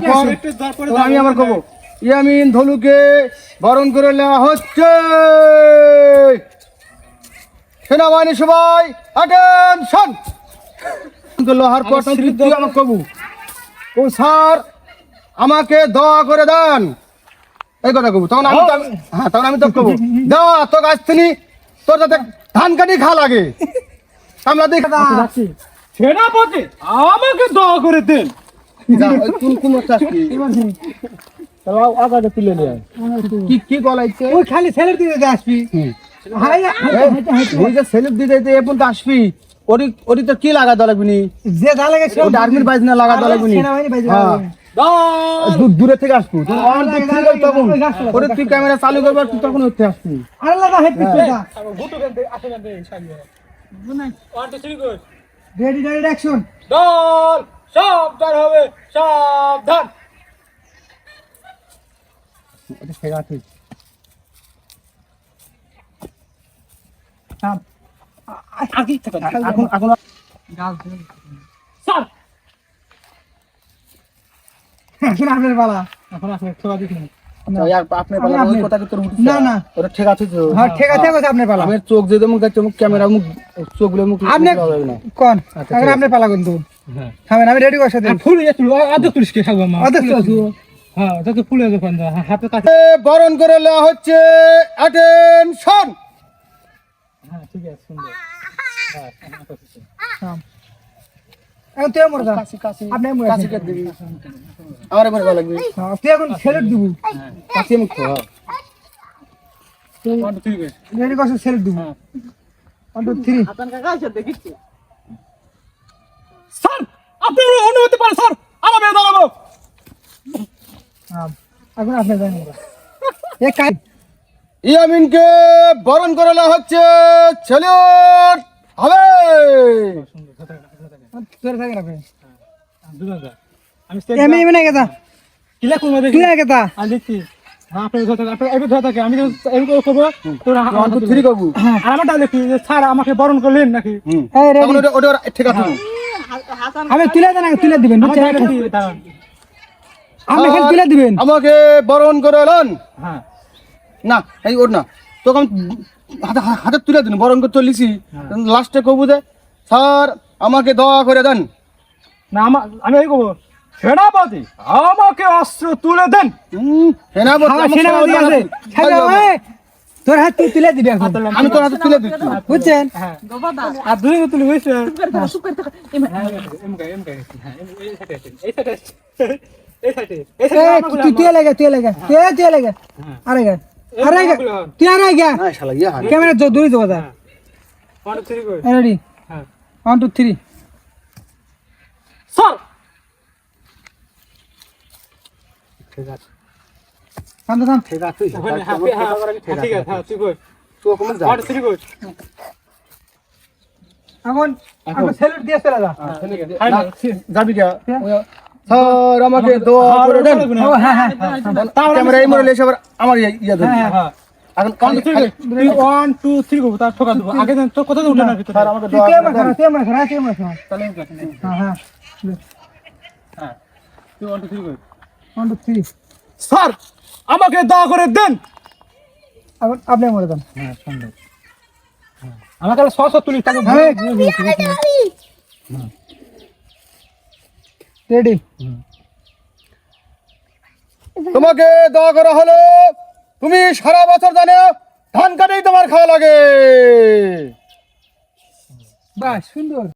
পর তখন আমি আবার কব ইয়ামিন ধলুকে বরণ করে নেওয়া হচ্ছে। সেনাবাহিনী সবাই অ্যাটেনশন। লোহার পর তুই আমাকে কবু ও স্যার আমাকে দোয়া করে দেন এই কথা কবু। তখন আমি হ্যাঁ তখন আমি তো কবু দেওয়া তো গাছ তিনি তোর যাতে ধান কাটি খা লাগে আমরা দেখি সেনাপতি আমাকে দোয়া করে দেন। কি গলাইছে ওই খালি ছেলের দিকে আসবি সেলিপ দিতে এখন তো আসবি ওরি তো কি লাগা দেওয়া লাগবে নি যে যা লাগে সে আর্মির বাইজ না লাগা দেওয়া লাগবে নি সেনাবাহিনী বাইরে দূরে থেকে আসবো তখন ওরে তুই ক্যামেরা চালু করবার তুই তখন উঠতে আসবি আল্লাহ হেড পিছটা রেডি রেডি অ্যাকশন দল সাবধান হবে সাবধান। এখন স্যার এখন আপনার পালা এখন আপনি ছোড়া দিন আপনার পালা ওই কথা কি তোর মুখ না না ওটা ঠিক আছে তো হ্যাঁ ঠিক আছে আপনার পালা আমি চোখ যে মুখ দেখতে মুখ ক্যামেরা মুখ চোখগুলো মুখ আপনি কোন এখন আপনার পালা কিন্তু হ্যাঁ আমি রেডি করছি ফুল তুলো আদে তুলিস কে খাবো মা আদে তুলো হ্যাঁ তাতে ফুলে যখন হাতে কাছে বরণ করে নেওয়া হচ্ছে অ্যাটেনশন। হ্যাঁ ঠিক আছে সুন্দর এখন তুই মরদা আপনি মরে কাছে কে দিবি আমারে মরে ভালো লাগবে তুই এখন সেলুট দিব কাছে মুখ রেডি করছি সেলুট দিব 1 2 3 স্যার আপনি অনুমতি পান স্যার আমার মেয়ে দাঁড়াবো। এখন আপনি জানেন এ কাজ ইয়ামিনকে বরণ করে নেওয়া হচ্ছে সেলিউট হবে। তোর থাকে না ভাই আমি এমনি এমনি গেতা কিলা কোন দেখি কিলা গেতা আমি দেখছি হ্যাঁ আপনি ধরে থাকে আপনি এই ধরে থাকে আমি এই করব তোর 1 2 3 কবু আর আমারটা দেখি যে স্যার আমাকে বরণ করলেন নাকি এই রেডি তখন ওটা ঠিক আছে আমি তুলে দেন তুলে দিবেন আমার জায়গা কি দাঁড়ান আপনি খালি তুলে দিবেন আমাকে বরণ করে নেন হ্যাঁ না এই ওর না তখন হাতে হাতে তুলে দিন বরণ করে চলিছি লাস্টে কবু দে স্যার আমাকে দোয়া করে দেন। না আমি এই করব সেনাপতি আমাকে অস্ত্র তুলে দেন। সেনাপতি আমার সেনাপতি আছে ছাড়ো এই তোর হাত তুলে দিবি এখন আমি তোর হাতে তুলে দিচ্ছি বুঝছেন হ্যাঁ আর দুই তুলে হইছে এই তুই লাগা তুই লাগা আরে গা তুই আরে গা হ্যাঁ শালা ইয়া হারে ক্যামেরা দূরে যাও দা রেডি 1 2 3 স্যার ঠিক আছে থাম থাম ঠিক আছে ঠিক আছে হ্যাঁ তুই কই তো কম যা আর তুই কই এখন আমরা সেলুট দিয়ে চলে যা যাবি কে স্যার আমাকে দোয়া করে দেন। ও হ্যাঁ হ্যাঁ ক্যামেরা এই মরে এসে আবার আমার ইয়া দেন হ্যাঁ এখন 1 2 3 গো তার ঠকা দেব আগে তো কথা তো উঠে না ভিতরে স্যার আমাকে তুই দোয়া ক্যামেরা করে দেন। খা তাহলে হ্যাঁ হ্যাঁ হ্যাঁ তুই 1 2 3 গো 1 2 3 স্যার আমাকে দয়া করে দেন। এখন আপনি মরে যান হ্যাঁ সুন্দর আমাকে 600 তুলি তাকে রেডি তোমাকে দোয়া করা হলো তুমি সারা বছর জানো ধান কাটেই তোমার খাওয়া লাগে। বাহ সুন্দর।